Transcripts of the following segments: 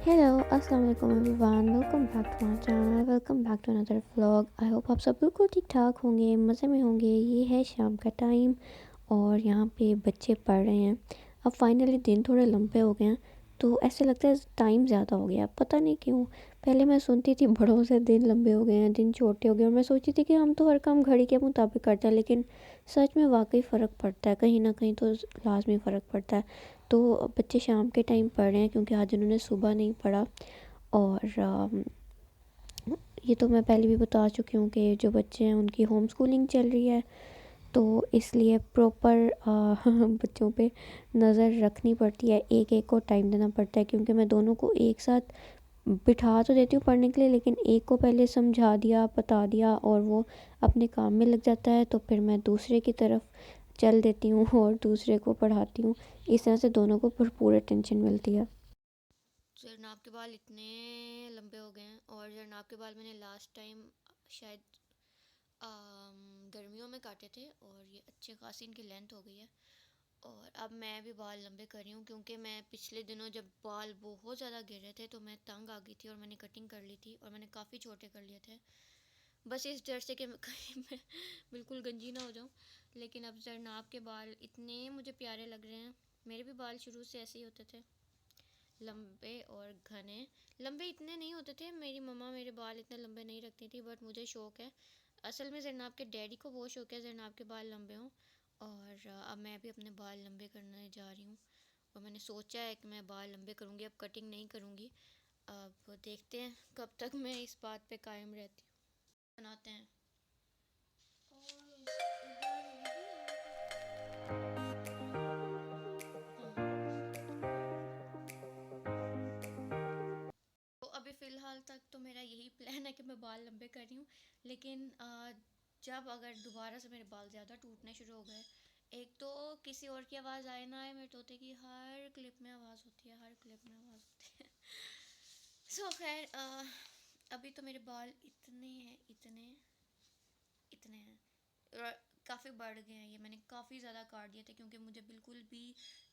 Hello अस्सलाम वालेकुम everyone, welcome back to my channel, welcome back to another vlog. I hope आप सब बिल्कुल ठीक ठाक होंगे, मज़े में होंगे। ये है शाम का टाइम और यहाँ पे बच्चे पढ़ रहे हैं। अब फाइनली दिन थोड़े लंबे हो गए हैं तो ऐसे लगता है टाइम ज़्यादा हो गया, पता नहीं क्यों। पहले मैं सुनती थी बड़ों से दिन लंबे हो गए हैं, दिन छोटे हो गए, और मैं सोचती थी कि हम तो हर काम घड़ी के मुताबिक करते हैं, लेकिन सच में वाकई फ़र्क पड़ता है, कहीं ना कहीं तो लाजमी फ़र्क पड़ता है। तो बच्चे शाम के टाइम पढ़ रहे हैं क्योंकि आज उन्होंने सुबह नहीं पढ़ा। और ये तो मैं पहले भी बता चुकी हूँ कि जो बच्चे हैं उनकी होम स्कूलिंग चल रही है, तो इसलिए प्रॉपर बच्चों पे नज़र रखनी पड़ती है, एक एक को टाइम देना पड़ता है, क्योंकि मैं दोनों को एक साथ बिठा तो देती हूँ पढ़ने के लिए, लेकिन एक को पहले समझा दिया, बता दिया और वो अपने काम में लग जाता है, तो फिर मैं दूसरे की तरफ चल देती हूँ और दूसरे को पढ़ाती हूँ। इस तरह से दोनों को भरपूर अटेंशन मिलती है। जरनाब के बाल इतने लंबे हो गए हैं। और जरनाब के बाल मैंने लास्ट टाइम शायद गर्मियों में काटे थे और ये अच्छे खासी इनकी लेंथ हो गई है। और अब मैं भी बाल लंबे कर रही हूँ क्योंकि मैं पिछले दिनों जब बाल बहुत ज़्यादा गिर रहे थे तो मैं तंग आ गई थी और मैंने कटिंग कर ली थी और मैंने काफ़ी छोटे कर लिए थे, बस इस डर से कि मैं कहीं मैं बिल्कुल गंजी ना हो जाऊँ। लेकिन अब जरनाब के बाल इतने मुझे प्यारे लग रहे हैं। मेरे भी बाल शुरू से ऐसे ही होते थे, लंबे और घने। लंबे इतने नहीं होते थे, मेरी मम्मा मेरे बाल इतने लंबे नहीं रखती थी, बट मुझे शौक है। असल में जरनाब के डैडी को बहुत शौक है जरनाब के बाल लंबे हों। और अब मैं भी अपने बाल लंबे करने जा रही हूँ और मैंने सोचा है कि मैं बाल लंबे करूँगी, अब कटिंग नहीं करूँगी। अब देखते हैं कब तक मैं इस बात पे कायम रहती हूँ। बनाते हैं। तो अभी फ़िलहाल तक तो मेरा यही प्लान है कि मैं बाल लंबे कर रही हूँ। लेकिन जब अगर दोबारा से मेरे बाल ज़्यादा टूटने शुरू हो गए, एक तो किसी और की आवाज़ आए ना आए, मेरे तोते की हर क्लिप में आवाज़ होती है, हर क्लिप में आवाज़ होती है। सो खैर अभी तो मेरे बाल इतने हैं, इतने इतने हैं, काफ़ी बढ़ गए हैं। ये मैंने काफ़ी ज़्यादा काट दिए थे क्योंकि मुझे बिल्कुल भी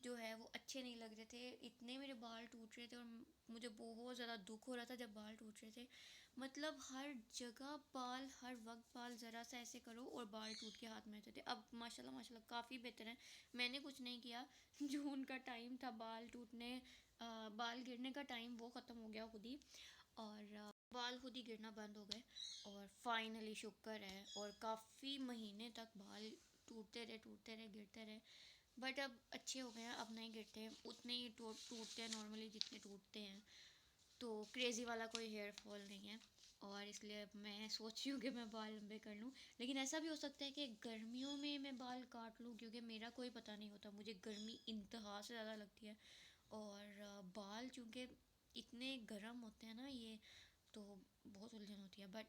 जो है वो अच्छे नहीं लग रहे थे। इतने मेरे बाल टूट रहे थे और मुझे बहुत ज़्यादा दुख हो रहा था जब बाल टूट रहे थे। मतलब हर जगह बाल, हर वक्त बाल, ज़रा सा ऐसे करो और बाल टूट के हाथ में रहते थे। अब माशाल्लाह माशाल्लाह काफ़ी बेहतर है। मैंने कुछ नहीं किया। जून का टाइम था बाल टूटने, बाल गिरने का टाइम, वो ख़त्म हो गया खुद ही। और बाल खुद ही गिरना बंद हो गए। और फाइनली शुक्र है, और काफ़ी महीने तक बाल टूटते रहे गिरते रहे, बट अब अच्छे हो गए हैं, अब नहीं गिरते हैं, उतने ही टूटते हैं नॉर्मली जितने टूटते हैं। तो क्रेज़ी वाला कोई हेयर फॉल नहीं है। और इसलिए अब मैं सोच रही हूँ कि मैं बाल लंबे कर लूँ। लेकिन ऐसा भी हो सकता है कि गर्मियों में मैं बाल काट लूँ क्योंकि मेरा कोई पता नहीं होता, मुझे गर्मी इंतहा से ज़्यादा लगती है। और बाल चूँकि इतने गर्म होते हैं ना ये, तो बहुत उलझन होती है। बट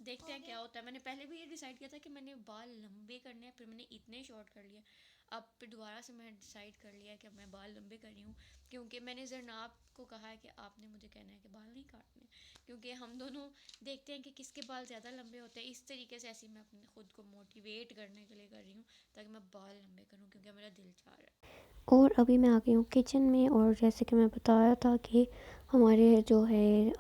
देखते हैं क्या होता है। मैंने पहले भी ये डिसाइड किया था कि मैंने बाल लंबे करने हैं, फिर मैंने इतने शॉर्ट कर लिए। अब फिर दोबारा से मैंने डिसाइड कर लिया कि अब मैं बाल लंबे कर रही हूँ, क्योंकि मैंने जरनाब को कहा है कि आपने मुझे कहना है कि बाल नहीं काटने, क्योंकि हम दोनों देखते हैं कि किसके बाल ज़्यादा लंबे होते हैं। इस तरीके से ऐसे मैं अपने खुद को मोटिवेट करने के लिए कर रही हूँ ताकि मैं बाल लंबे करूँ, क्योंकि मेरा दिल चाह रहा है। और अभी मैं आ गई हूँ किचन में, और जैसे कि मैं बताया था कि हमारे जो है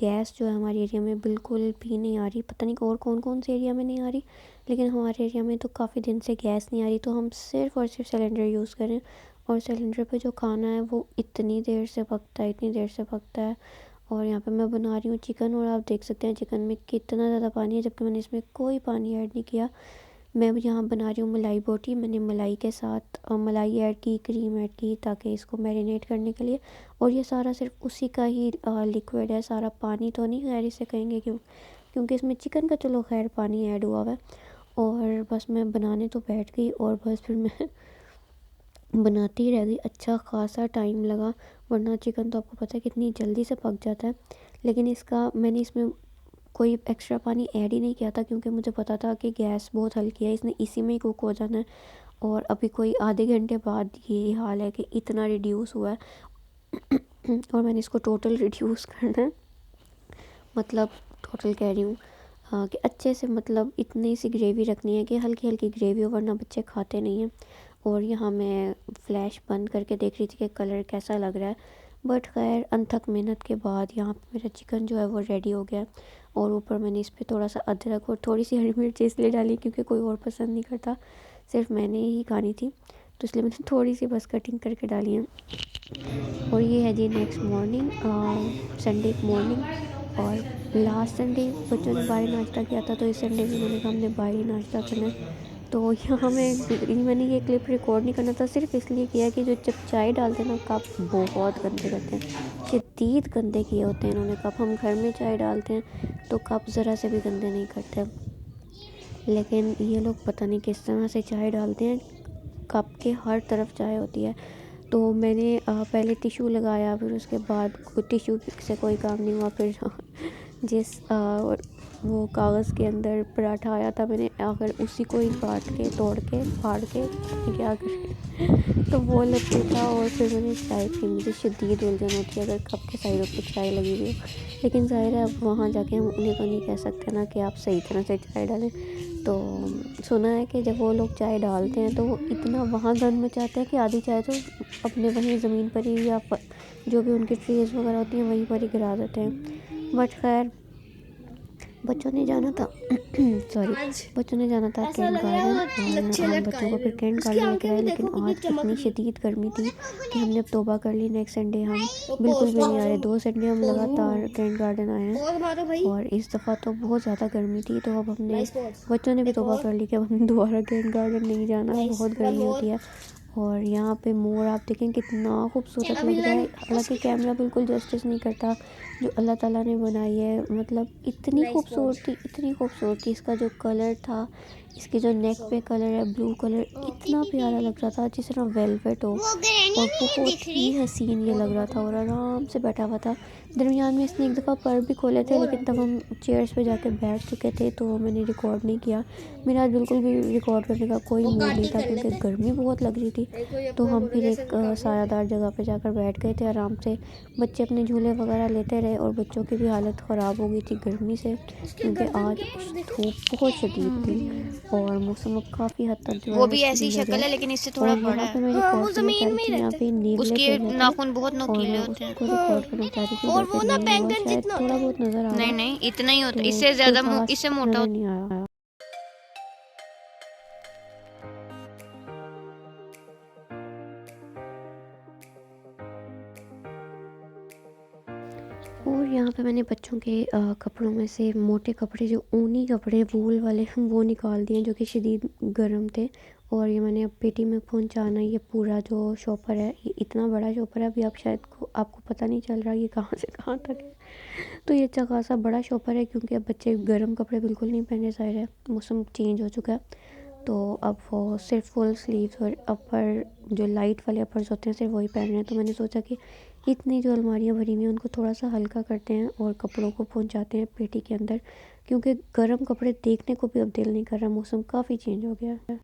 गैस जो है हमारे एरिया में बिल्कुल भी नहीं आ रही, पता नहीं और कौन कौन से एरिया में नहीं आ रही, लेकिन हमारे एरिया में तो काफ़ी दिन से गैस नहीं आ रही। तो हम सिर्फ़ और सिर्फ सिलेंडर यूज़ करें, और सिलेंडर पे जो खाना है वो इतनी देर से पकता है, इतनी देर से पकता है। और यहाँ पे मैं बना रही हूँ चिकन, और आप देख सकते हैं चिकन में कितना ज़्यादा पानी है, जबकि मैंने इसमें कोई पानी ऐड नहीं किया। मैं अब यहाँ बना रही हूँ मलाई बोटी। मैंने मलाई के साथ मलाई ऐड की, क्रीम ऐड की, ताकि इसको मैरिनेट करने के लिए। और ये सारा सिर्फ उसी का ही लिक्विड है, सारा पानी तो नहीं खैर इसे कहेंगे, क्योंकि इसमें चिकन का चलो खैर पानी ऐड हुआ हुआ है। और बस मैं बनाने तो बैठ गई, और बस फिर मैं बनाती ही रह गई, अच्छा खासा टाइम लगा। वरना चिकन तो आपको पता है कितनी जल्दी से पक जाता है। लेकिन इसका मैंने इसमें कोई एक्स्ट्रा पानी ऐड ही नहीं किया था, क्योंकि मुझे पता था कि गैस बहुत हल्की है, इसने इसी में ही कुक हो जाना है। और अभी कोई आधे घंटे बाद ये हाल है कि इतना रिड्यूस हुआ है। और मैंने इसको टोटल रिड्यूस करना है, मतलब टोटल कह रही हूँ, हाँ, कि अच्छे से, मतलब इतनी सी ग्रेवी रखनी है कि हल्की हल्की ग्रेवी हो, वरना बच्चे खाते नहीं हैं। और यहाँ मैं फ्लैश बंद करके देख रही थी कि कलर कैसा लग रहा है। बट खैर अनथक मेहनत के बाद यहाँ पे मेरा चिकन जो है वो रेडी हो गया। और ऊपर मैंने इस पर थोड़ा सा अदरक और थोड़ी सी हरी मिर्च इसलिए डाली क्योंकि कोई और पसंद नहीं करता, सिर्फ मैंने ही खानी थी, तो इसलिए मैंने थोड़ी सी बस कटिंग करके डाली है। और ये है जी नेक्स्ट मॉर्निंग, संडे की मॉर्निंग। और लास्ट संडे बच्चों ने बाहर नाश्ता किया था, तो इस संडे भी उन्होंने कहा हमने बाहर ही नाश्ता करना है। तो यहाँ मैंने ये क्लिप रिकॉर्ड नहीं करना था, सिर्फ इसलिए किया कि जो जब चाय डालते हैं ना कप बहुत गंदे करते हैं, शदीद गंदे किए होते हैं इन्होंने कप। हम घर में चाय डालते हैं तो कप ज़रा से भी गंदे नहीं करते, लेकिन ये लोग पता नहीं किस तरह से चाय डालते हैं, कप के हर तरफ चाय होती है। तो मैंने पहले टिशू लगाया, फिर उसके बाद टिशू से कोई काम नहीं हुआ, फिर जिस वो कागज़ के अंदर पराठा आया था, मैंने आकर उसी को ही काट के तोड़ के फाड़ के क्या कर तो वो लपेटा और फिर मैंने चाय पी। मुझे शदीद उलझन होती है अगर कप के साइडों पे चाय लगी हुई हो, लेकिन ज़ाहिर है अब वहाँ जाके हम उन्हें तो नहीं कह सकते ना कि आप सही तरह से चाय डालें। तो सुना है कि जब वो लोग चाय डालते हैं तो वो इतना वहाँ गंद मचाते हैं कि आधी चाय तो अपने वहीं ज़मीन पर ही या जो भी उनकी ट्रीज़ वगैरह होती हैं वहीं पर ही गिरा देते हैं। बट खैर बच्चों ने जाना था सॉरी बच्चों ने जाना था कैंट गार्डन, और हम बच्चों को फिर कैंट गार्डन लेकर आए। लेकिन आज इतनी शदीद गर्मी थी कि हमने अब तौबा कर ली, नेक्स्ट संडे हम बिल्कुल भी नहीं आ रहे। 2 संडे हम लगातार कैंट गार्डन आए हैं और इस दफ़ा तो बहुत ज़्यादा गर्मी थी, तो अब हमने बच्चों ने भी तौबा कर ली कि अब हम दोबारा कैंट गार्डन नहीं जाना, बहुत गर्मी होती है। और यहाँ पे मोर आप देखें कितना खूबसूरत लग रहा है, हालांकि कैमरा बिल्कुल जस्टिस नहीं करता जो अल्लाह ताला ने बनाई है। मतलब इतनी खूबसूरती, इसका जो कलर था, इसके जो नेक पे कलर है ब्लू कलर, इतना प्यारा लग रहा था जिस तरह वेलवेट हो, और बहुत ही हसीन ये लग रहा था। और आराम से बैठा हुआ था, दरमियान में इसने एक दफ़ा पर भी खोले थे, लेकिन तब हम चेयर्स पे जाके बैठ चुके थे तो मैंने रिकॉर्ड नहीं किया। मेरा आज बिल्कुल भी रिकॉर्ड करने का कोई मूड नहीं था क्योंकि गर्मी बहुत लग रही थी। तो हम फिर एक सायादार जगह पे जाकर बैठ गए थे आराम से। बच्चे अपने झूले वगैरह लेते रहे और बच्चों की भी हालत ख़राब हो गई थी गर्मी से, क्योंकि आज धूप बहुत शदीद थी और मौसम अब काफ़ी हद तक जो वो है भी ऐसी ठंडी हो शक्ल गया। है लेकिन इससे थोड़ा और बड़ा यहाँ पे है। मैं रिकॉर्ड करना चाह रही थी, यहाँ पे नीले उसके केले थे नाखून बहुत और नोकीले मैं होते हैं। उसको रिकॉर्ड करना चाह रही थी, बट नहीं हुआ, शायद थोड़ा बहुत नज़र आ नहीं रहा, नहीं इतना ही होता, तो इससे कोई ज़्यादा खास इससे मोटा नज़र होता। नहीं आया। और यहाँ पे मैंने बच्चों के कपड़ों में से मोटे कपड़े, जो ऊनी कपड़े वूल वाले वो निकाल दिए जो कि शदीद गर्म थे। और ये मैंने अब पेटी में पहुँचाना। ये पूरा जो शॉपर है, ये इतना बड़ा शॉपर है, अभी आप शायद आपको पता नहीं चल रहा ये कहाँ से कहाँ तक है। तो ये अच्छा खासा बड़ा शॉपर है क्योंकि अब बच्चे गर्म कपड़े बिल्कुल नहीं पहने, ज़ाहिर है मौसम चेंज हो चुका है। तो अब वो सिर्फ फुल स्लीव्स और अपर, जो लाइट वाले अपर्स होते हैं, सिर्फ वही पहन रहे हैं। तो मैंने सोचा कि इतनी जो अलमारियाँ भरी हुई हैं उनको थोड़ा सा हल्का करते हैं और कपड़ों को पहुंचाते हैं पेटी के अंदर, क्योंकि गर्म कपड़े देखने को भी अब दिल नहीं कर रहा, मौसम काफ़ी चेंज हो गया है।